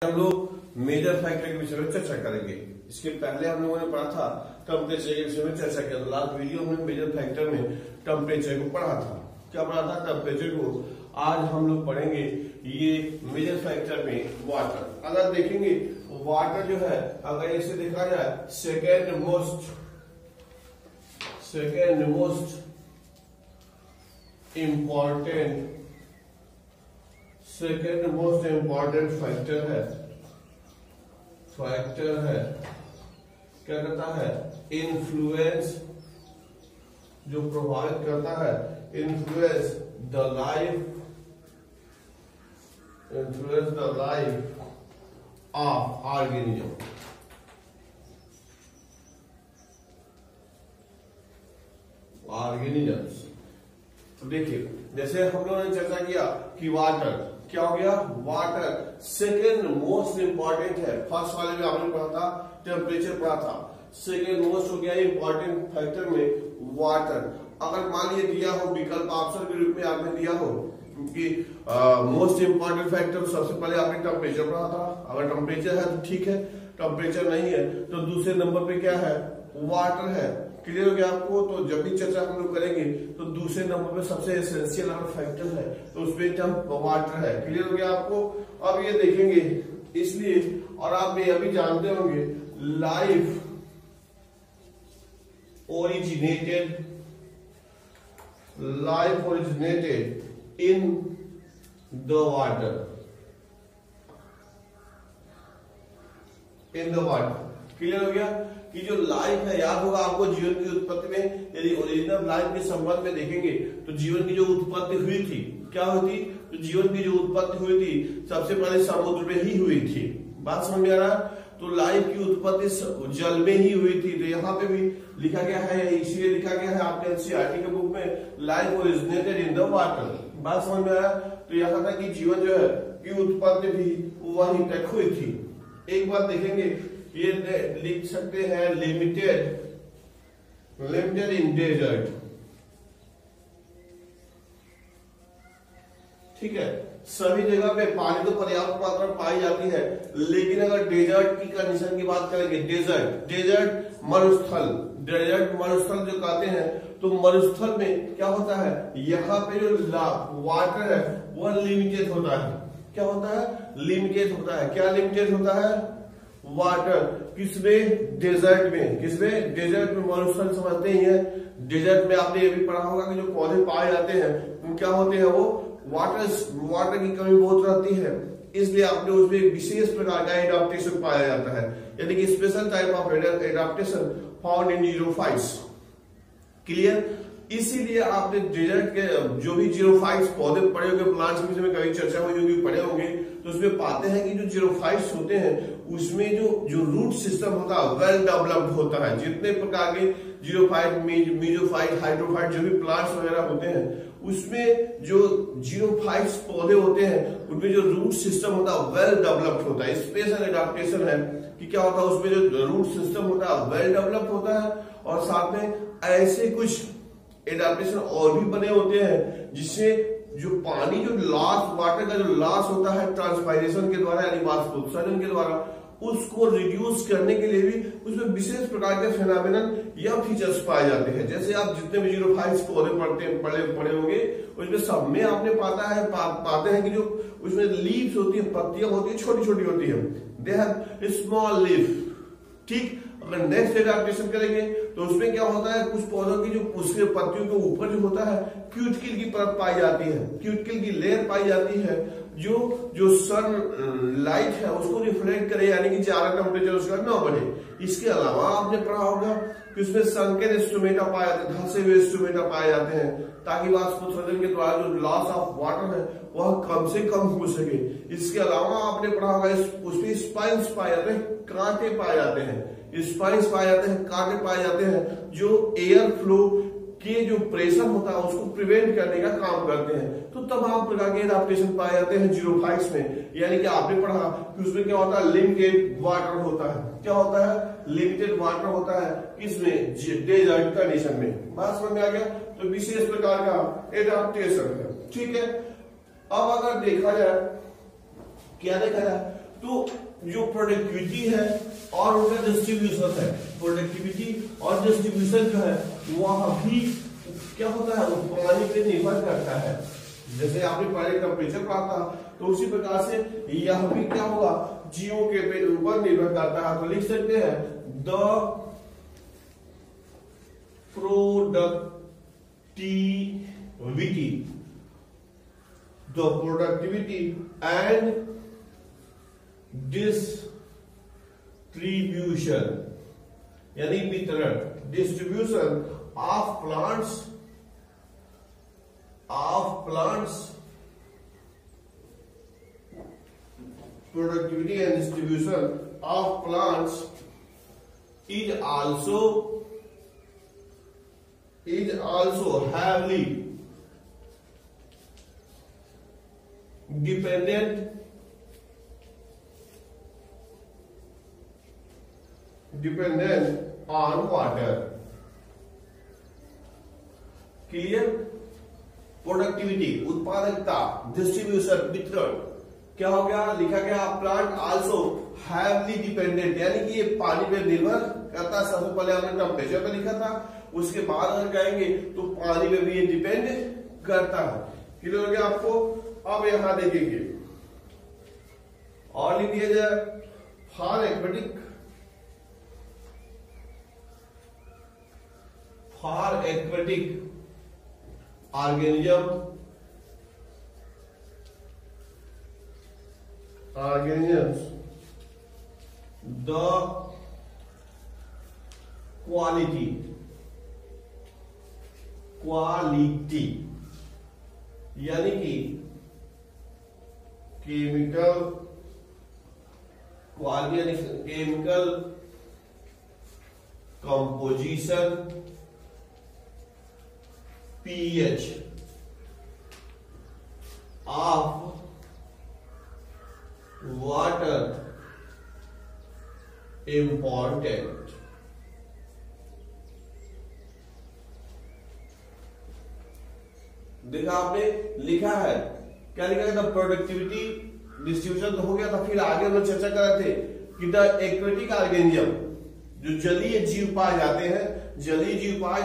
हम लोग major factor के विषय में चर्चा करेंगे। इसके पहले हम लोगों ने पढ़ा था टेम्परेचर के विषय में चर्चा किया था। लास्ट वीडियो में मेजर फैक्टर में टेम्परेचर को पढ़ा था। क्या पढ़ा था? टेम्परेचर को। आज हम लोग पढ़ेंगे ये मेजर फैक्टर में वाटर। अगर देखेंगे वाटर जो है, अगर इसे देखा जाए सेकेंड मोस्ट इम्पॉर्टेंट फैक्टर है। क्या करता है? इन्फ्लुएंस, जो प्रभावित करता है, influence the life of organisms. तो देखिए, जैसे हम लोगों ने चर्चा किया कि वाटर क्या हो गया? वाटर सेकेंड मोस्ट इंपॉर्टेंट है। फर्स्ट वाले में आपने पढ़ा था, टेम्परेचर पढ़ा था। सेकेंड मोस्ट हो गया इंपॉर्टेंट फैक्टर में वाटर। अगर मान लिया दिया हो विकल्प ऑप्शन के रूप में आपने दिया हो कि मोस्ट इंपॉर्टेंट फैक्टर, सबसे पहले आपने टेम्परेचर पढ़ा था। अगर टेम्परेचर है तो ठीक है, टेम्परेचर नहीं है तो दूसरे नंबर पे क्या है? वाटर है। क्लियर हो गया आपको? तो जब भी चर्चा हम लोग करेंगे तो दूसरे नंबर पे सबसे एसेंशियल अगर फैक्टर है तो उसमें टर्म वाटर है। क्लियर हो गया आपको? अब ये देखेंगे इसलिए, और आप ये अभी जानते होंगे life originated in the water. Clear हो गया कि जो लाइफ है, याद होगा आपको जीवन की उत्पत्ति में, यदि ओरिजिनल लाइफ के संबंध में देखेंगे तो जीवन की जो उत्पत्ति हुई थी, क्या हुई थी? तो जीवन की जो उत्पत्ति हुई थी सबसे पहले समुद्र में ही हुई थी। बात समझ में आ रहा? तो लाइफ की उत्पत्ति जल में ही हुई थी। तो यहाँ पे भी लिखा गया है, इसीलिए लिखा गया है आपके एनसीईआरटी के बुक में, life originated in the water. बात समझ में आया? तो यहाँ तक कि जीवन जो है की उत्पत्ति भी वहीं तक हुई थी। एक बात देखेंगे, ये लिख सकते हैं लिमिटेड इन डेजर्ट। ठीक है, सभी जगह पे पानी तो पर्याप्त मात्रा में पाई जाती है, लेकिन अगर डेजर्ट की कंडीशन की बात करेंगे, डेजर्ट मरुस्थल जो कहते हैं, तो मरुस्थल में क्या होता है? यहाँ पे जो वाटर है वह लिमिटेड होता है। क्या होता है? लिमिटेड होता है। क्या लिमिटेड होता है? वाटर। किसमें? डेजर्ट में। किसमें? डेजर्ट में। मरुस्थल समझते ही है। डेजर्ट में आपने ये भी पढ़ा होगा कि जो पौधे पाए जाते हैं वो क्या होते हैं? वो वाटर की कमी बहुत रहती है, इसलिए आपने उसमें एक विशेष प्रकार का एडाप्टेशन पाया जाता है, यानी कि special type of adaptation found in xerophytes. Clear? इसीलिए आपने डेजर्ट के जो भी जीरोफाइट्स पौधे पड़े होंगे, प्लांट्स के विषय में कभी चर्चा हुई होगी, पढ़े होंगे, तो उसमें पाते हैं कि जो जीरोफाइट्स होते हैं उसमें जो रूट सिस्टम होता है वेल डेवलप्ड होता है। जितने प्रकार के जीरोफाइट, मीजोफाइट, हाइड्रोफाइट जो भी प्लांट्स वगैरह होते हैं, उसमें जो जीरोफाइट्स पौधे होते हैं उनमें जो रूट सिस्टम होता है वेल डेवलप्ड होता है। स्पेशल एडाप्टेशन है कि क्या होता है, उसमें जो रूट सिस्टम होता है वेल डेवलप्ड होता है, और साथ में ऐसे कुछ एडाप्टेशन और भी बने होते हैं जिससे जो पानी, जो लॉस, वाटर का जो लॉस होता है ट्रांसपायरेशन के द्वारा, यानी वाष्पोत्सर्जन के द्वारा, उसको रिड्यूस करने के लिए भी उसमें विशेष प्रकार के फेनोमेनन या फीचर्स पाए जाते हैं। जैसे आप जितने भी जीरोफाइट्स पौधे पड़े होंगे उसमें सब में आपने पाते हैं कि जो उसमें लीव्स होती है, पत्तियां होती है, छोटी छोटी होती है, दे हैव स्मॉल लीफ। ठीक, अगर नेक्स्ट एडाप्टेशन करेंगे तो उसमें क्या होता है, कुछ पौधों की जो उसके पत्तियों के ऊपर जो होता है क्यूटिकल की परत पाई जाती है, क्यूटिकल की लेयर पाई जाती है, जो सन लाइट है उसको रिफ्लेक्ट करे, यानी कि ज्यादा टेम्परेचर उसका न बढ़े। इसके अलावा आपने पढ़ा होगा कि उसमें संकेत स्टोमेटा पाए जाते हैं, धंसे हुए स्टोमेटा पाए जाते हैं, ताकि वाष्पोत्सर्जन के द्वारा जो लॉस ऑफ वाटर है वह कम से कम हो सके। इसके अलावा आपने पढ़ा होगा उसमें स्पाइन्स पाए जाते हैं, कांटे पाए जाते हैं, स्पाइन्स पाए जाते हैं, कांटे पाए जाते हैं, जो एयर फ्लो के जो प्रेशर होता है उसको प्रिवेंट करने का काम करते हैं। तो तमाम प्रकार के एडाप्टेशन पाए जाते हैं जीरोफाइट्स में। यानी कि आपने पढ़ा कि उसमें क्या होता है? लिमिटेड वाटर होता है। क्या होता है? लिमिटेड वाटर होता है। किसमें? डेजर्ट कंडीशन में। बात समझ में आ गया? तो विशेष प्रकार का एडाप्टेशन है। ठीक है, अब अगर देखा जाए, क्या देखा जाए, तो जो प्रोडक्टिविटी है और उनका डिस्ट्रीब्यूशन है, प्रोडक्टिविटी और डिस्ट्रीब्यूशन जो है वह भी क्या होता है, वो पानी पे निर्भर करता है। जैसे आपने पहले टेम्परेचर पढ़ा था, तो उसी प्रकार से यह भी क्या होगा, जीओ के ऊपर निर्भर करता है। तो लिख सकते हैं द प्रोडक्टिविटी एंड डिस्ट्रीब्यूशन यानी वितरण, distribution of plants productivity and distribution of plants is also heavily dependent on water. Clear? Productivity, उत्पादकता, डिस्ट्रीब्यूशन, वितरण, क्या हो गया, लिखा गया प्लांट आल्सो हैवली डिपेंडेंट, यानी कि ये पानी पे निर्भर करता है। सबसे पहले हमने टेम्परेचर पे लिखा था, उसके बाद अगर कहेंगे तो पानी पे भी ये डिपेंड करता है। क्लियर हो गया आपको? अब यहां देखेंगे और लिख दिया जाए for aquatic organisms the quality यानी कि केमिकल क्वालिटी यानी chemical composition, pH of water important। देखा आपने, लिखा है क्या लिखा है, द प्रोडक्टिविटी डिस्ट्रीब्यूशन तो हो गया था। फिर आगे हम लोग चर्चा कर रहे थे कि द एक्वेटिक ऑर्गेनिज्म, जो जलीय जीव पाए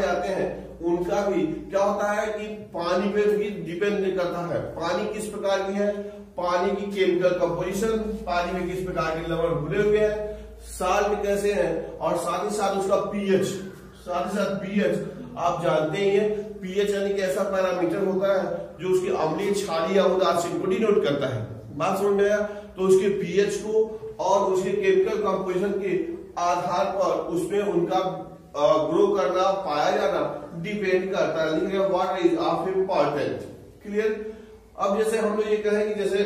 जाते हैं, उनका भी क्या होता है कि पानी पे भी डिपेंड करता है। पानी किस प्रकार की है, पानी की केमिकल कंपोजिशन, पानी में किस प्रकार के लवण घुले हुए हैं, साल्ट कैसे हैं, और साथ ही साथ उसका पीएच। आप जानते ही हैं पीएच यानी कि ऐसा पैरामीटर होता है जो उसकी अम्लीय, क्षारीय या उदासीन को डिनोट करता है। बात समझ में आया? तो उसके पीएच को और उसके केमिकल कंपोजिशन के आधार पर उसमें उनका ग्रो करना, पाया जाना डिपेंड करता है। Water is of important. Clear? अब जैसे हम लोग ये कहेंगे जैसे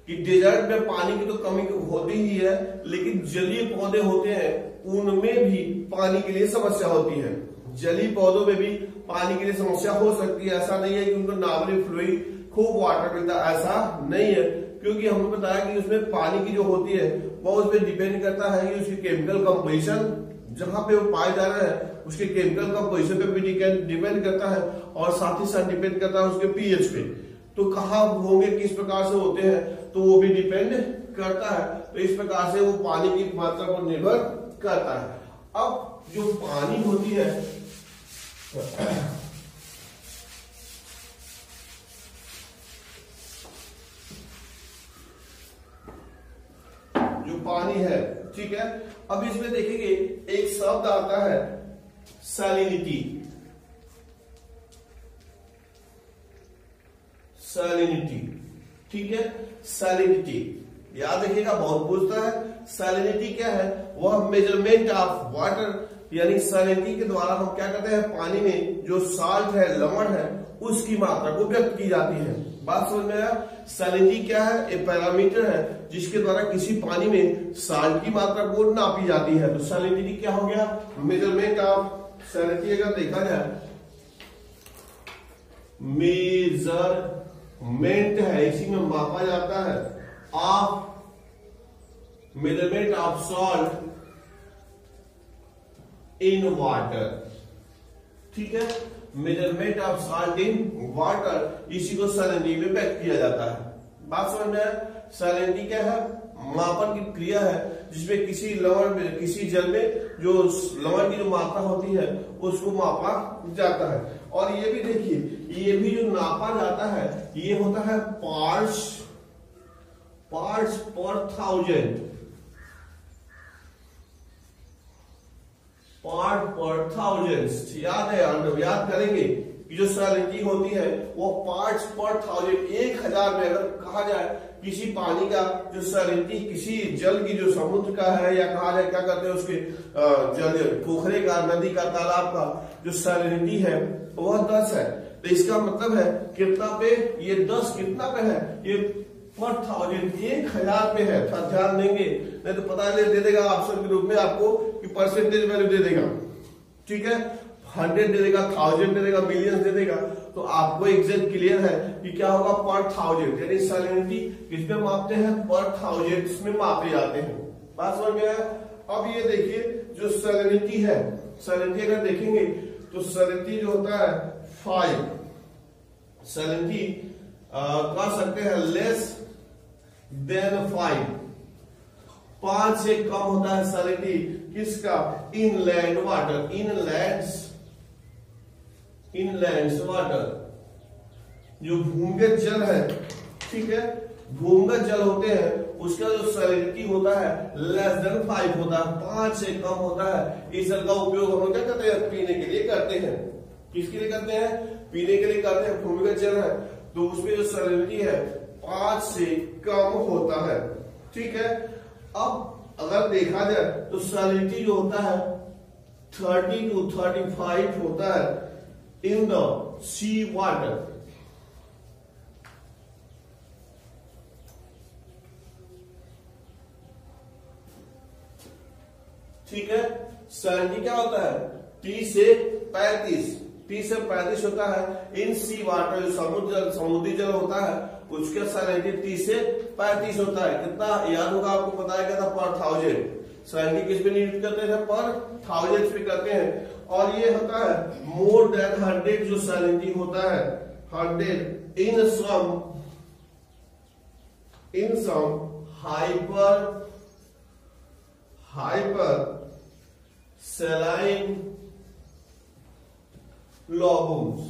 कि डेजर्ट में पानी की तो कमी होती ही है, लेकिन जलीय पौधे होते हैं उनमें भी पानी के लिए समस्या होती है। जलीय पौधों में भी पानी के लिए समस्या हो सकती है। ऐसा नहीं है कि उनको नॉर्मली फ्लूइड खूब वाटर मिलता है, ऐसा नहीं है, क्योंकि हमने बताया कि उसमें पानी की जो होती है वो उस पर डिपेंड करता है कि उसकी केमिकल कंपोजिशन, जहां पे वो पाए जा रहे हैं उसके केमिकल कंपोजिशन पे भी डिपेंड करता है, और साथ ही साथ डिपेंड करता है उसके पीएच पे। तो कहाँ होंगे, किस प्रकार से होते हैं, तो वो भी डिपेंड करता है। तो इस प्रकार से वो पानी की मात्रा पर निर्भर करता है। अब जो पानी होती है पानी है, ठीक है। अब इसमें देखेंगे एक शब्द आता है सैलिनिटी। ठीक है, सैलिनिटी याद रखिएगा, बहुत पूछता है। सैलिनिटी क्या है? वह मेजरमेंट ऑफ वाटर, यानी सैलिनिटी के द्वारा हम क्या करते हैं, पानी में जो साल्ट है, लवण है, उसकी मात्रा को व्यक्त की जाती है। बात समझ में आया? सैलिनिटी क्या है? एक पैरामीटर है जिसके द्वारा किसी पानी में साल्ट की मात्रा को नापी जाती है। तो सैलिनिटी क्या हो गया? Measurement of salinity. अगर देखा जाए मेजरमेंट है, इसी में मापा जाता है of measurement of salt in water. ठीक है, measurement of salt in water, इसी को सैलिनिटी में व्यक्त किया जाता है। बात समझ में आया? सैलिनिटी क्या है? मापन की क्रिया है जिसमें किसी लवण में, किसी जल में जो लवण की जो मात्रा होती है उसको मापा जाता है। और ये भी देखिए, ये भी जो नापा जाता है ये होता है पार्ट्स पर थाउजेंड, पार्ट पर थाउजेंड। याद है, याद करेंगे कि जो सैलिनिटी होती है वो पार्ट्स पर थाउजेंड, 1000 में अगर कहा जाए किसी पानी का जो सैलिनिटी किसी जल की जो समुद्र का है, या कहा जाए क्या करते हैं उसके जल पोखरे का, नदी का, तालाब का जो सैलिनिटी है वह 10 है। तो इसका मतलब है कितना पे? ये 10 कितना पे है? ये पर थाउजेंड, 1000 पे है। ध्यान देंगे, नहीं तो पता नहीं दे देगा ऑप्शन के रूप में आपको कि परसेंटेज वैल्यू दे देगा, ठीक है, 100 दे देगा, 1000 दे देगा, मिलियन दे देगा। तो आपको एग्जैक्ट क्लियर है कि क्या होगा? पर थाउजेंड, यानी सैलिनिटी किसमें मापते हैं? पर थाउजेंड में मापे जाते हैं। बात समझ में आया? अब ये देखिए जो सैलिनिटी है, सैलिनिटी अगर देखेंगे तो सैलिनिटी जो होता है 5, सैलिनिटी कह सकते हैं लेस देन 5 से कम होता है सैलिनिटी किसका? इनलैंड वाटर, इनलैंड वाटर, जो भूमिगत जल है, ठीक है, भूमिगत जल होते हैं उसका जो सैलिनिटी होता है लेस देन 5 होता है, 5 से कम होता है। इस जल का उपयोग हम लोग क्या करते हैं? पीने के लिए करते हैं। किसके लिए करते हैं? पीने के लिए करते हैं। भूमिगत जल है तो उसमें जो सैलिनिटी है 5 से कम होता है, ठीक है। अब अगर देखा जाए तो सैलिनिटी जो होता है 30 to 35 होता है इन द सी वाटर, ठीक है। सैलिनिटी क्या होता है? 30 से 35 होता है इन सी वाटर, जो समुद्री जल होता है उसका सैलिनिटी 30 से 35 होता है। कितना याद होगा आपको? बताया गया था पर थाउजेंड। सैलिनिटी किस पे यूज करते हैं? पर थाउजेंड पे करते हैं। और ये होता है मोर देन 100, जो सैलिनिटी होता है 100 इन सम हाइपर सैलाइन लॉगून्स,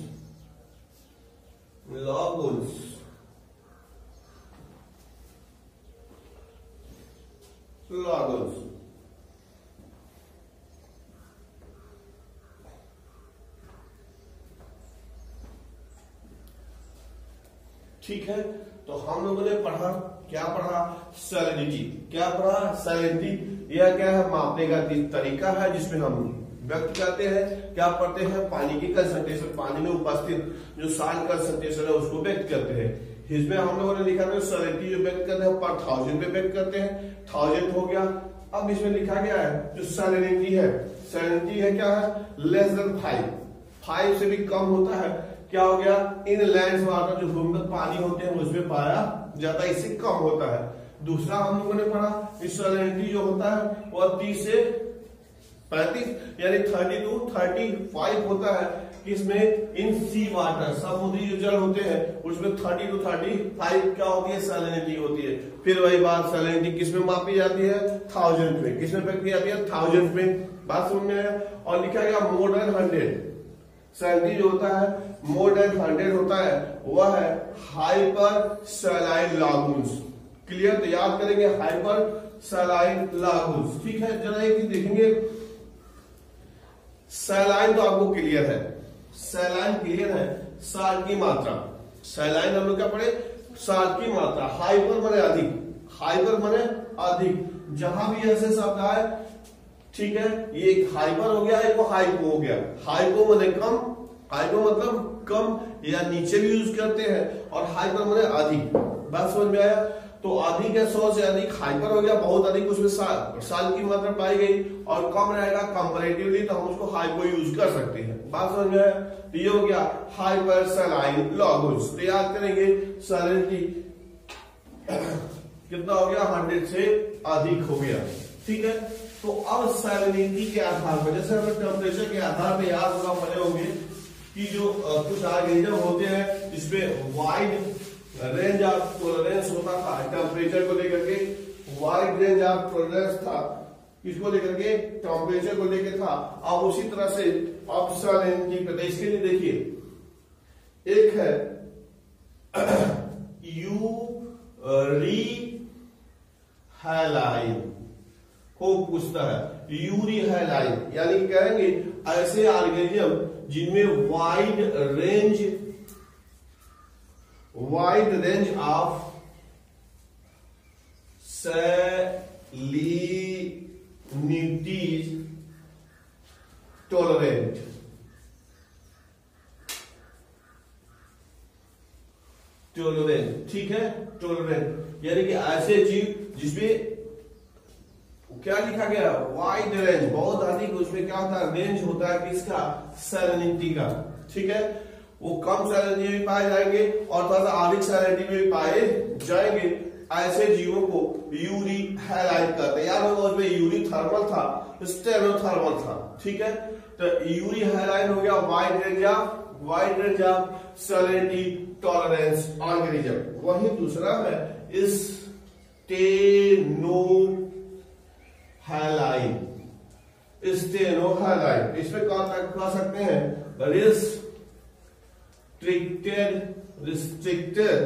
ठीक है। तो हम लोगों ने पढ़ा, क्या पढ़ा? सैलिनिटी। क्या पढ़ा? सैलिनिटी यह क्या है? मापने का तरीका है जिसमें हम व्यक्त करते हैं, क्या पढ़ते हैं? पानी की कंसंट्रेशन, पानी में उपस्थित जो साल्ट कंसंट्रेशन है उसको व्यक्त करते हैं। इसमें हम लोगों ने लिखा है सैलिनिटी जो व्यक्त करते हैं पर थाउजेंड पे व्यक्त करते हैं, 1000 हो गया। अब इसमें लिखा गया है जो सैलिनिटी है क्या है? लेस देन 5 से भी कम होता है, क्या हो गया? इनलैंड वाटर, जो भूमिगत पानी होते हैं उसमें पाया जाता है, इससे कम होता है। दूसरा हम लोगों ने पढ़ा इस सैलिनिटी जो होता है वह 30 से 35 यानी 30 to 35 होता है। किसमें? इन सी वाटर, समुद्री जो जल होते हैं उसमें 30 to 35 क्या होती है? सैलिनिटी होती है। फिर वही बात, सैलिनिटी किसमें मापी जाती है? 1000 में। किसमें व्यक्त की जाती है? 1000 में। बात समझ में आया? और लिखा गया मोर देन 100, सैलिनिटी जो होता है मोर देन 100 होता है, वह है हाइपर सैलाइन लागून्स। क्लियर? तो याद करेंगे हाइपर सैलाइन लागून्स, ठीक है। जरा एक चीज देखेंगे, सैलाइन तो आपको क्लियर है, सैलाइन क्लियर है, साल्ट की मात्रा। सैलाइन हम लोग क्या पढ़े? साल्ट की मात्रा। हाइपर माने अधिक, हाइपर माने अधिक। जहां भी ऐसे शब्द आए, ठीक है, ये एक हाइपर हो गया, एक हाइपो हो गया। हाइपो माने कम, हाइपो मतलब कम या नीचे भी यूज करते हैं, और हाइपर माने अधिक। बात समझ में आया? तो अधिक है 100 से अधिक, हाइपर हो गया बहुत अधिक, उसमें साल की मात्रा पाई गई, और कम रहेगा कंपैरेटिवली तो हम उसको हाइपो यूज कर सकते हैं। बात समझ में आया? तो ये हो गया हाइपर सैलाइन लागून्स। तो याद करेंगे सैलिनिटी कितना हो गया? 100 से अधिक हो गया, ठीक है। तो अब सैलिनिटी के आधार पर, जैसे हमें टेम्परेचर के आधार पर याद होगा, पढ़े होंगे कि जो कुछ ऑर्गेनिज्म होते हैं जिसमें वाइड रेंज ऑफ टॉलरेंस होता था टेम्परेचर को लेकर के, वाइड रेंज ऑफ टॉलरेंस था किसको लेकर के, टेम्परेचर को लेकर था। अब उसी तरह से अब सैलिनिटी पे, इसके लिए देखिए एक है यूरी हैलाइन को पूछता है, यूरी हैलाइन यानी कहेंगे ऐसे ऑर्गेनिज्म जिनमें वाइड रेंज ऑफ सैलिनिटीज टॉलरेंट, ठीक है, टॉलरेंट यानी कि ऐसे जीव जिसमें क्या लिखा गया, वाइड रेंज, बहुत अधिक, उसमें क्या होता है, रेंज होता है किसका, सैलिनिटी का, ठीक है। वो कम सैलिनिटी में पाए जाएंगे और थोड़ा सा अधिक सैलिनिटी में पाए जाएंगे, ऐसे जीवों को यूरी हैलाइन कहते हैं। याद होगा उसमें यूरी थर्मल था, स्टेनोथर्मल था, ठीक है। तो यूरी हैलाइन हो गया wide range of salinity tolerance organism. वही दूसरा है स्टेनोहैलाइन, इसमें कह सकते हैं restricted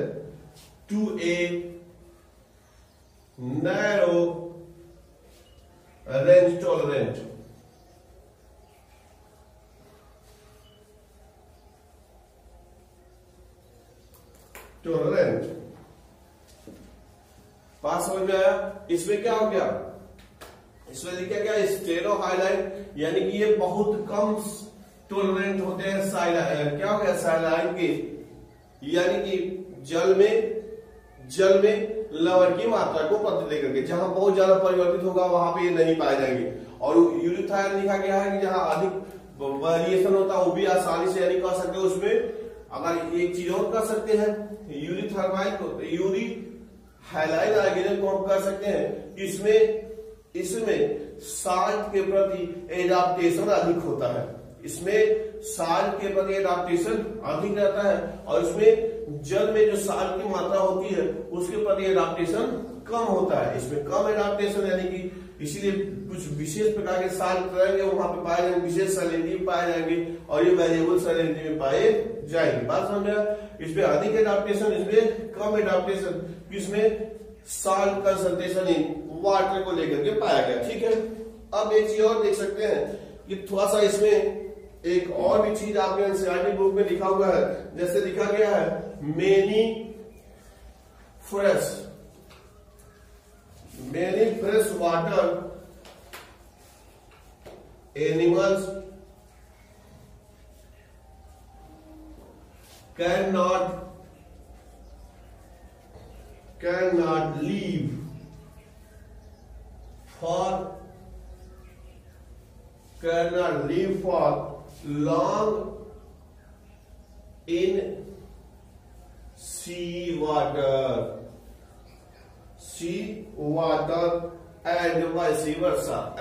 to a narrow range tolerant, बात समझ में आया। इसमें क्या हो गया, इसमें लिखा गया स्टेनोहाइलाइन यानी कि ये बहुत कम टॉलरेंट होते हैं क्या हो गया, सैलाइन के, यानी कि जल में लवण की मात्रा को पतले लेकर के, जहां बहुत ज्यादा परिवर्तित होगा वहां पे ये नहीं पाए जाएंगे। और यूरिथाइल लिखा गया है कि जहां अधिक वेरिएशन होता है वो भी आसानी से यानी कह सकते हैं। उसमें अगर एक चीज और कर सकते हैं, यूरिथर्माइल को, यूरी हैलाइन ऑर्गेनिज्म को हम कर सकते हैं, इसमें साल्ट के प्रति एडाप्टेशन अधिक होता है, इसमें साल्ट के प्रति एडाप्टेशन अधिक रहता है, और इसमें जल में जो साल्ट की मात्रा होती है उसके प्रति एडाप्टेशन कम होता है। इसमें कम एडाप्टेशन यानी कि इसीलिए कुछ विशेष प्रकार के साल्ट रहेंगे वहां पे पाए जाएंगे, विशेष सैलिनिटी पाए जाएंगे, और ये वेरिएबल सैलिनिटी में पाए जाएंगे। बात समझ में, इसमें अधिक एडाप्टेशन, इसमें कम एडाप्टेशन, इसमें साल्ट कंसंट्रेशन इन वाटर को लेकर के पाया गया, ठीक है। अब एक चीज और देख सकते हैं कि थोड़ा सा इसमें एक और भी चीज आपके एनसीईआरटी बुक में लिखा हुआ है, जैसे लिखा गया है many fresh water animals can not leave for long in sea water and vice versa,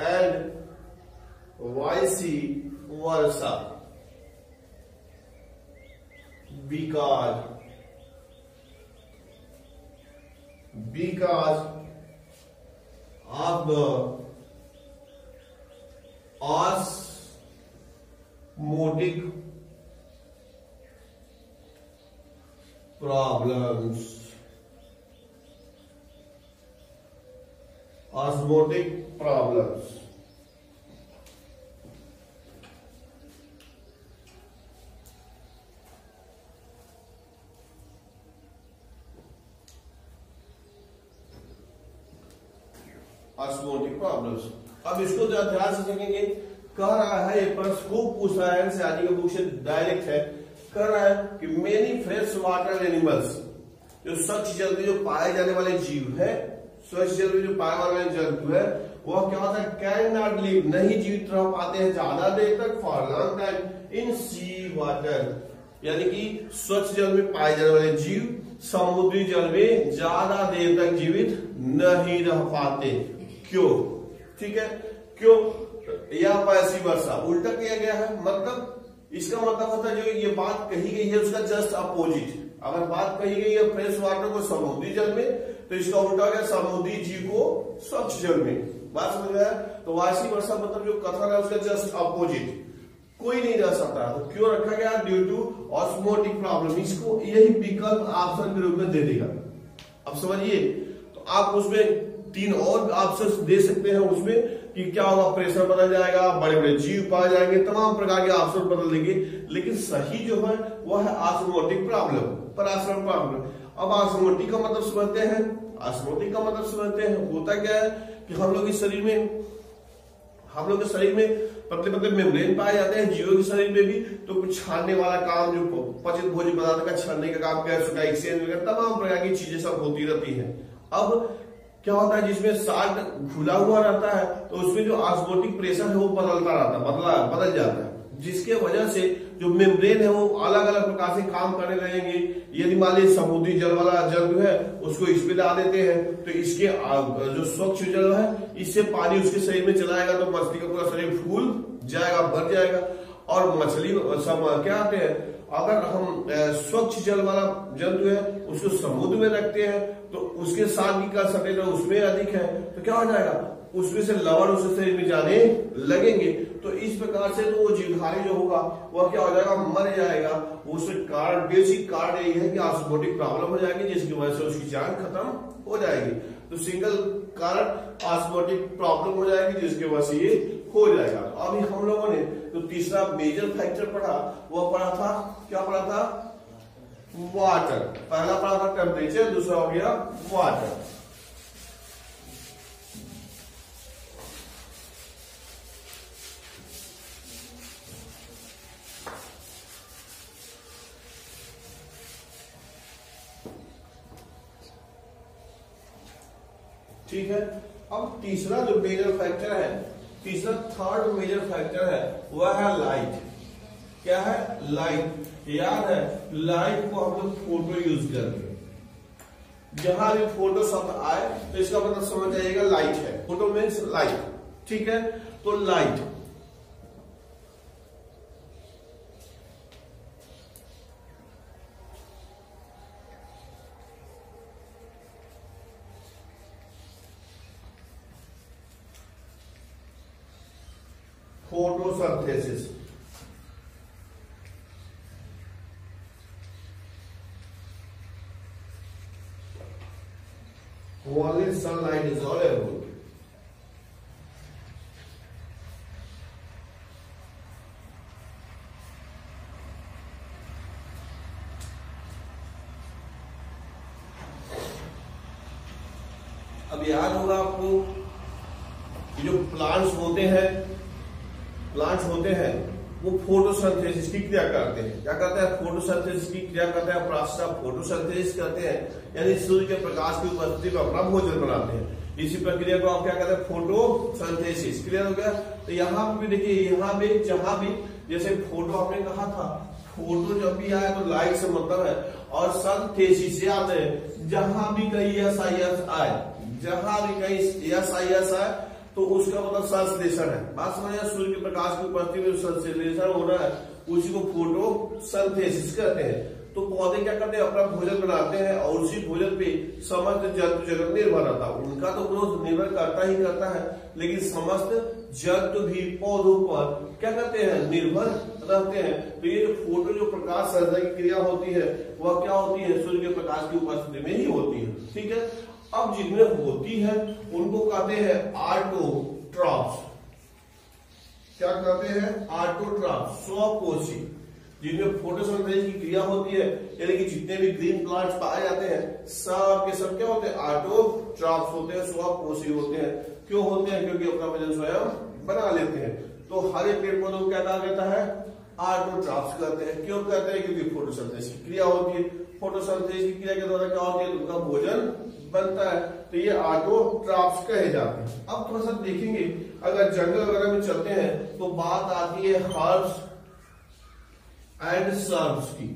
because of the osmotic problems. Osmotic problems. अब इसको ध्यान से देखेंगे, कह रहा है ये प्रश्न खूब पूछ रहा है, एनसीईआरटी के बुक से डायरेक्ट है, कह रहा है कि मेनी फ्रेश वाटर एनिमल्स, जो स्वच्छ जल में जो पाए जाने वाले जीव है, स्वच्छ जल में जो पाए वाले जंतु है, वह क्या होता है, कैन नॉट लिव, नहीं जीवित रह पाते हैं ज्यादा देर तक, for long time in sea water, यानी कि स्वच्छ जल में पाए जाने वाले जीव समुद्री जल में ज्यादा देर तक जीवित नहीं रह पाते। क्यों? ठीक है, क्यों? या वैसी वर्षा उल्टा किया गया है, मतलब इसका मतलब होता है जो ये बात कही गई है उसका जस्ट अपोजिट। अगर बात कही गई है फ्रेश वाटर को समुद्री जल में, तो इसका उल्टा हो गया समुद्री जीव को स्वच्छ जल में। बात समझ में आया? तो वाइस वर्सा मतलब जो कथन है उसका जस्ट अपोजिट, कोई नहीं रह सकता। तो क्यों रखा गया? Due to osmotic problem. इसको यही विकल्प ऑप्शन के रूप में दे देगा। अब समझिए, तो आप उसमें 3 और ऑप्शन दे सकते हैं उसमें कि क्या होगा, प्रेशर बदल जाएगा, बड़े बड़े जीव पाए जाएंगे, तमाम प्रकार के ऑप्शन बदल देंगे, लेकिन सही जो है वह है ऑस्मोटिक प्रॉब्लम, परासरण प्रॉब्लम। अब ऑस्मोटिक का मतलब समझते हैं। ऑस्मोटिक का मतलब समझते हैं, होता क्या है कि हम लोग के शरीर में पतले पतले मेम्ब्रेन पाए जाते हैं जीवों के शरीर में भी। तो कुछ छानने वाला काम, जो पचित भोज्य पदार्थ का छानने का काम, गैस का एक्सचेंज वगैरह तमाम प्रकार की चीजें सब होती रहती हैं। अब क्या होता है, जिसमें साल्ट घुला हुआ रहता है तो उसमें जो ऑस्मोटिक प्रेशर है वो बदलता रहता है, बदल जाता है, जिसके वजह से जो मेम्ब्रेन है वो अलग अलग प्रकार से काम करने लगेंगे। यदि मान लीजिए समुद्री जल वाला जल जो है उसको इसमें डाल देते हैं, तो इसके जो स्वच्छ जल है इससे पानी उसके शरीर में चलाएगा, तो मछली का पूरा शरीर फूल जाएगा, भर जाएगा। और मछली सब क्या आते हैं, अगर हम स्वच्छ जल वाला जल जो है उसको समुद्र में रखते हैं तो उसके साथ की का सतह उसमें अधिक है, तो क्या हो जाएगा, उसमें से लवण उसके शरीर में जाने लगेंगे। तो इस प्रकार से तो वो जीवधारी जो होगा वह क्या हो जाएगा, मर जाएगा। उसके कारण, बेसिक कारण यही है कि ऑस्मोटिक प्रॉब्लम हो जाएगी, जिसकी वजह से उसकी जान खत्म हो जाएगी। तो सिंगल कारण ऑस्मोटिक प्रॉब्लम हो जाएगी, जिसकी वजह से ये हो जाएगा। तो अभी हम लोगों ने जो तीसरा मेजर फैक्टर पढ़ा, वो पढ़ा था, क्या पढ़ा था, वाटर। पहला पढ़ा था टेम्परेचर, दूसरा हो गया वाटर। ठीक है। अब तीसरा जो मेजर फैक्टर है, तीसरा थर्ड मेजर फैक्टर है, वह है लाइट। क्या है? लाइट। याद है, लाइट को हम लोग फोटो यूज करते, जहां भी फोटो शब्द आए तो इसका मतलब समझ जाइएगा लाइट है। Photo means light. ठीक है, तो light photosynthesis. Only sunlight is available. अब याद होगा आपको कि जो प्लांट्स होते हैं वो फोटोसिंथेसिस की क्रिया करते हैं। क्या करते हैं? फोटोसिंथेसिस की क्रिया करते हैं, प्रोसेस ऑफ फोटोसिंथेसिस करते हैं, यानी सूर्य के प्रकाश की उपस्थिति में अपना भोजन बनाते हैं। इसी प्रक्रिया को आप क्या कहते हैं? फोटोसिंथेसिस। क्लियर हो गया? तो यहाँ पे भी देखिए, यहाँ भी जहां भी जैसे फोटो आपने कहा था, फोटो जब भी आए तो लाइट से मतलब है, और सिंथेसिस याद है, जहां भी कहीं एसआईएस आए, जहां भी कहीं एसआईएस आए तो उसका मतलब संश्लेषण है। बात समझिए, सूर्य के प्रकाश की उपस्थिति में संश्लेषण हो रहा है, उसी को फोटोसिंथेसिस कहते हैं। तो पौधे क्या करते हैं? अपना भोजन बनाते हैं, और उसी भोजन पे समस्त जंतु जगत निर्भर रहता है। उनका तो ग्रोथ निर्भर करता ही करता है, लेकिन समस्त जंतु भी पौधों पर क्या करते हैं? निर्भर रहते हैं। तो ये जो फोटो जो प्रकाश सर्जन की क्रिया होती है वह क्या होती है? सूर्य के प्रकाश की उपस्थिति में ही होती है। ठीक है। अब जिनमें होती है उनको कहते हैं ऑटोट्रॉफ्स। क्या कहते हैं? ऑटोट्रॉफ्स, स्वपोषी। जिनमें फोटोसिंथेसिस की क्रिया होती है, यानी कि जितने भी ग्रीन प्लांट्स पाए जाते हैं सब के सब क्या होते हैं? ऑटोट्रॉफ्स होते हैं, स्वपोषी होते हैं। क्यों होते हैं? क्योंकि अपना वजन स्वयं बना लेते हैं। तो हर एक पेड़ पौधों को क्या कहा जाता है? ऑटोट्रॉफ्स कहते हैं। क्यों कहते हैं? क्योंकि फोटोसिंथेसिस की क्रिया होती है। फोटोसिंथेसिस की क्रिया के द्वारा क्या होती है? उनका भोजन बनता है, तो ये ऑटोट्रॉफ्स कहे जाते हैं। अब थोड़ा सा देखेंगे, अगर जंगल वगैरह में चलते हैं तो बात आती है हर्ब्स एंड श्रब्स की।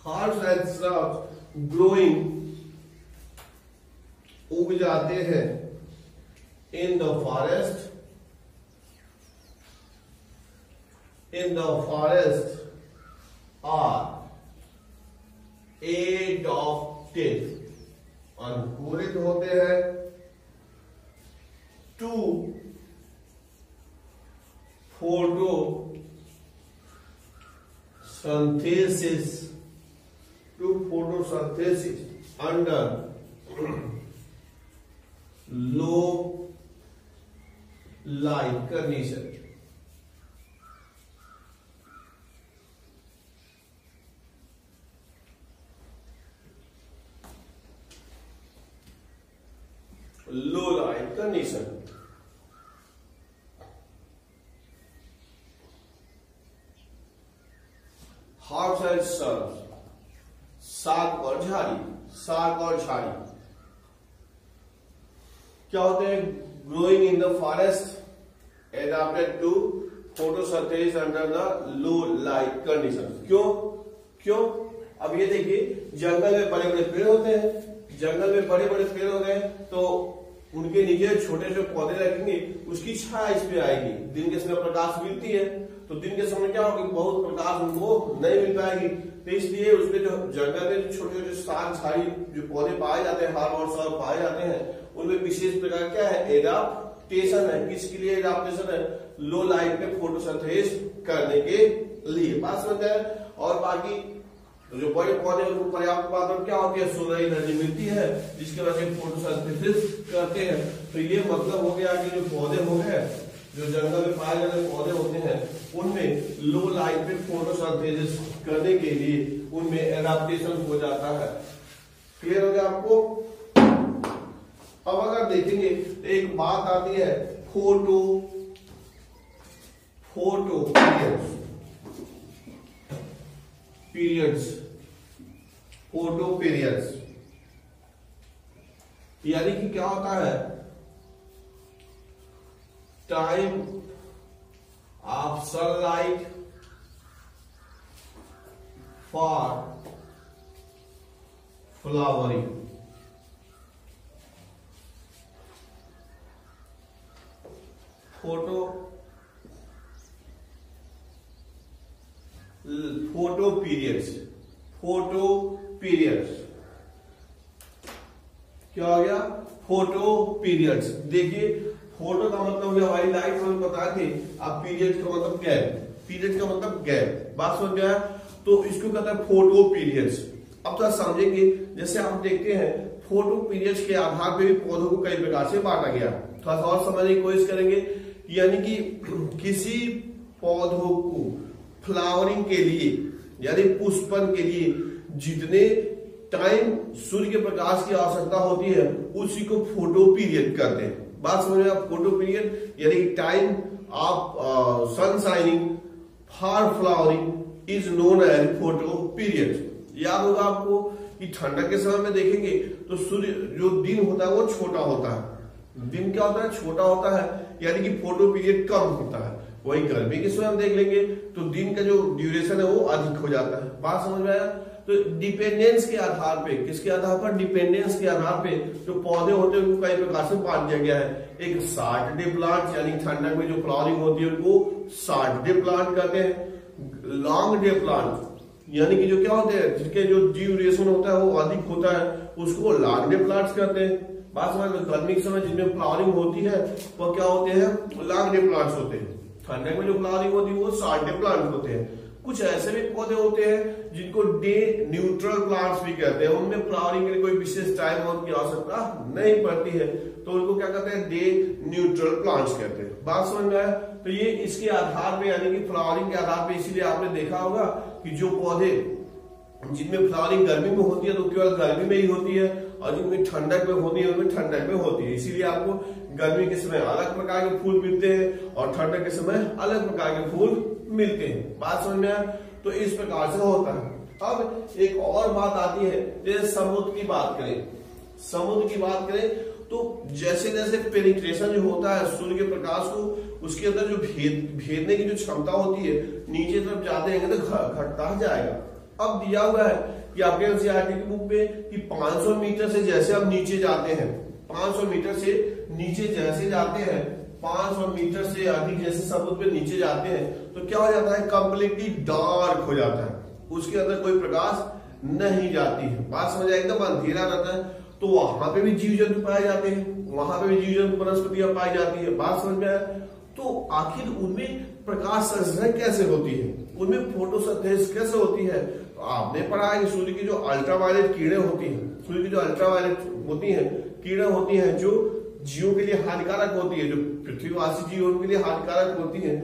हर्ब्स एंड श्रब्स ग्रोइंग, उग जाते हैं इन the forest in the forest are adopted, अनुकूलित होते हैं to photosynthesis under low light condition. Low light condition. Herbs and shrubs, साग और झाड़ी, साग और झाड़ी क्या होते हैं? Growing in the forest adapted to photosynthesis under the low light condition. क्यों? अब ये देखिए, जंगल में बड़े बड़े पेड़ होते हैं, जंगल में बड़े बड़े पेड़ हो गए तो उनके नीचे छोटे छोटे पौधे रखेंगे, उसकी छाया इस पे आएगी. दिन के समय प्रकाश मिलती है तो दिन के समय क्या होगा, बहुत प्रकाश उनको नहीं मिल पाएगी. तो इसलिए उसमें जो जंगल में छोटे छोटे साग झाड़ी जो पौधे पाए जाते हैं, हार्ब और श्रब पाए जाते हैं, उनमें विशेष प्रकार क्या है? एडाप्टेशन है. किसके लिए एडाप्टेशन है? लो लाइट में फोटोसिंथेसिस करने के लिए. बात समझ आए? और बाकी तो जो बड़े पौधे उनको पर्याप्त मात्रा में क्या होती है? सोलर एनर्जी मिलती है, जिसकी वजह से फोटोसिंथेसिस करते हैं. तो ये मतलब हो गया कि जो पौधे हो गए, जो जंगल में पाए जाने वाले पौधे होते हैं, उनमें लो लाइट में फोटोसिंथेसिस करने के लिए उनमें एडाप्टेशन हो जाता है. क्लियर हो गया आपको? अब अगर देखेंगे तो एक बात आती है फोटो पीरियड्स, यानी कि क्या होता है? Time of sunlight for flowering. Photo periods क्या हो गया? Photo periods. देखिए, फोटो का मतलब हमारी लाइट में बताए थे, अब पीरियड का मतलब गैप, पीरियड का मतलब गैप. बात समझ गया? तो इसको कहता है फोटो पीरियड्स. अब तो समझेंगे, जैसे आप देखते हैं फोटो पीरियड्स के आधार पर भी पौधों को कई प्रकार से बांटा गया. थोड़ा सा और समझने की कोशिश करेंगे. यानी कि किसी पौधों को फ्लावरिंग के लिए यानी पुष्पन के लिए जितने टाइम सूर्य के प्रकाश की आवश्यकता होती है, उसी को फोटो पीरियड कहते हैं. बात समझ में? फोटो पीरियड यानी time of sun shining for flowering is known as photo period. याद होगा आपको कि ठंडक के समय में देखेंगे तो सूर्य जो दिन होता है वो छोटा होता है. दिन क्या होता है? छोटा होता है, यानी कि फोटो पीरियड कम होता है. वही गर्मी के समय हम देख लेंगे तो दिन का जो ड्यूरेशन है वो अधिक हो जाता है. बात समझ में आया? तो डिपेंडेंस के आधार पे, किसके आधार पर? डिपेंडेंस के आधार पे जो पौधे होते हैं उनको कई प्रकार से बांट दिया गया है. एक शॉर्ट डे प्लांट, यानी ठंडक में जो फ्लावरिंग होती है उनको शॉर्ट डे प्लांट कहते हैं. लॉन्ग डे प्लांट यानी कि जो क्या होते हैं, जिसके जो ड्यूरेशन होता है वो अधिक होता है, उसको लॉन्ग डे प्लांट्स कहते हैं. बात समझ में? गर्मी के समय जिनमें फ्लावरिंग होती है वो क्या होते हैं? लॉन्ग डे प्लांट्स होते हैं. ठंडक में जो फ्लावरिंग होती है वो शॉर्ट डे प्लांट होते हैं. कुछ ऐसे भी पौधे होते हैं जिनको डे न्यूट्रल प्लांट्स भी कहते हैं. उनमें फ्लावरिंग के लिए कोई विशेष टाइम की आवश्यकता नहीं पड़ती है, तो उनको क्या कहते हैं? डे न्यूट्रल प्लांट्स कहते हैं. बात समझ में आया? तो ये इसके आधार पे यानी कि फ्लावरिंग के आधार पे, इसीलिए आपने देखा होगा कि जो पौधे जिनमें फ्लावरिंग गर्मी में होती है तो केवल गर्मी में ही होती है, और जिनमें ठंडक में होती है उनमें ठंडक में होती है. इसीलिए आपको गर्मी के समय अलग प्रकार के फूल मिलते हैं और ठंडक के समय अलग प्रकार के फूल मिलते हैं. बात समझ में आया? तो इस प्रकार से होता है. अब एक और बात आती है, जैसे समुद्र की बात करें तो जैसे जैसे पेनिट्रेशन जो होता है सूर्य के प्रकाश को, उसके अंदर जो भेदने की जो क्षमता होती है नीचे तरफ जाते हैं तो घटता जाएगा. अब दिया हुआ है कि आपके एनसीईआरटी की बुक में कि 500 मीटर से जैसे हम नीचे जाते हैं, 500 मीटर से नीचे जैसे जाते हैं 500 मीटर से अधिक जैसे समुद्र में नीचे जाते हैं तो क्या हो जाता है, कंप्लीटली डार्क हो जाता है, उसके अंदर कोई प्रकाश नहीं जाती है। बात समझ आए, एकदम अंधेरा रहता है। तो वहां पे भी जीव जंतु पाए जाते हैं, वहां पे भी जीव जंतु वनस्पतियां पाई जाती है। बात समझ में आया। तो आखिर उनमें प्रकाश संश्लेषण कैसे होती है, उनमें फोटोसिंथेसिस कैसे होती है? तो आपने पढ़ा है कि सूर्य की जो अल्ट्रावायलेट किरणें होती हैं, सूर्य की जो अल्ट्रावायलेट होती हैं किरणें होती हैं जो जीवों के लिए हानिकारक होती है, जो पृथ्वीवासी जीव उनके लिए हानिकारक होती है,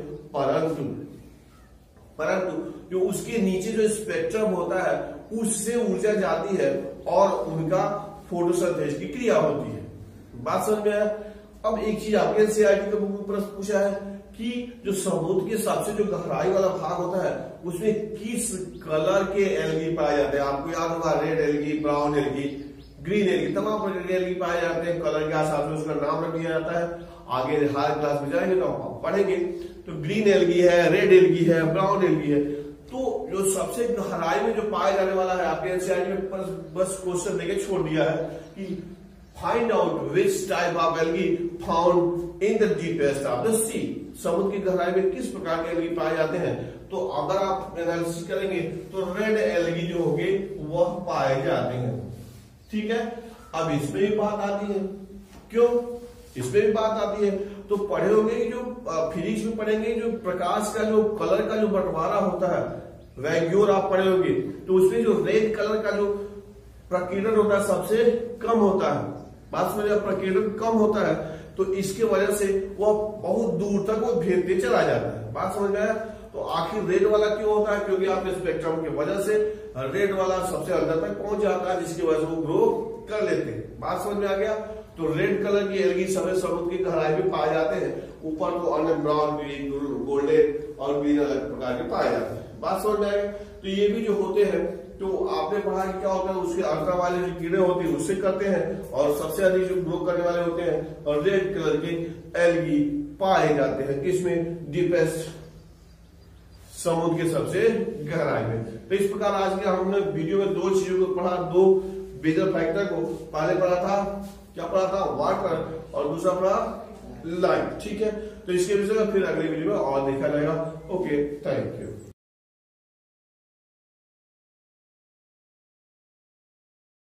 परंतु जो उसके नीचे जो स्पेक्ट्रम होता है उससे ऊर्जा जाती है और उनका फोटोसिंथेसिस की क्रिया होती है। बात समझ में आया। अब एक चीज आपके एनसीईआरटी का बुक में प्रश्न पूछा है कि जो समुद्र के सबसे जो गहराई वाला भाग होता है उसमें किस कलर के एल्गी पाए जाते हैं? आपको याद होगा, red algae, brown algae, green algae, तमाम प्रकार के एल्गी पाए जाते हैं। कलर के हिसाब से उसका नाम रख दिया जाता है। आगे हर क्लास में जाएंगे तो हम पढ़ेंगे। तो ग्रीन एल्गी है, रेड एल्गी है, ब्राउन एल्गी है। तो जो सबसे गहराई में जो पाया जाने वाला है आपके एनसीईआरटी में बस क्वेश्चन देके छोड़ दिया है कि find out which type of algae found in the deepest of the sea. समुद्र की गहराई में किस प्रकार के एल्गी पाए जाते हैं? तो अगर आप एनालिसिस करेंगे तो रेड एल्गी जो होंगे वह पाए जाते हैं। ठीक है। अब इसमें भी बात आती है, क्यों इसमें भी बात आती है? तो पढ़े होंगे कि जो फिजिक्स में पढ़ेंगे जो प्रकाश का जो कलर का जो बंटवारा होता है, वैग्योर आप पढ़े होंगे, तो उसमें जो रेड कलर का जो प्रकीर्णन होता है सबसे कम होता है। बात में जब प्रकीर्णन कम होता है तो इसके वजह से वह बहुत दूर तक वो भेदते चला जाता है। बात समझ में आया। तो आखिर रेड वाला क्यों होता है? क्योंकि आपके स्पेक्ट्रम की वजह से रेड वाला सबसे अंदर तक पहुंच जाता है, जिसकी वजह से वो ग्रो कर लेते हैं। बात समझ में आ गया। तो रेड कलर की एल्गी सभी समुद्र की गहराई में पाए जाते हैं। ऊपर तो अन्य ब्राउन, गोल्डन और ग्रीन अलग प्रकार के पाए जाते हैं। बात समझ में आएगा। तो ये भी जो होते हैं तो आपने पढ़ा कि क्या होता है, उसके अल्ट्रावायलेट जो किरणें होती है उससे करते हैं और सबसे अधिक जो ग्रो करने वाले होते हैं और रेड कलर के एल्गी पाए जाते हैं। किसमें? डीपेस्ट समुद्र के सबसे गहराई में। तो इस प्रकार आज के हमने वीडियो में दो चीजों को पढ़ा, दो मेजर फैक्टर को। पहले पढ़ा था क्या पढ़ा था? वाटर, और दूसरा पढ़ा लाइट। ठीक है। तो इसके विषय में फिर अगले वीडियो में और देखा जाएगा। Okay, thank you.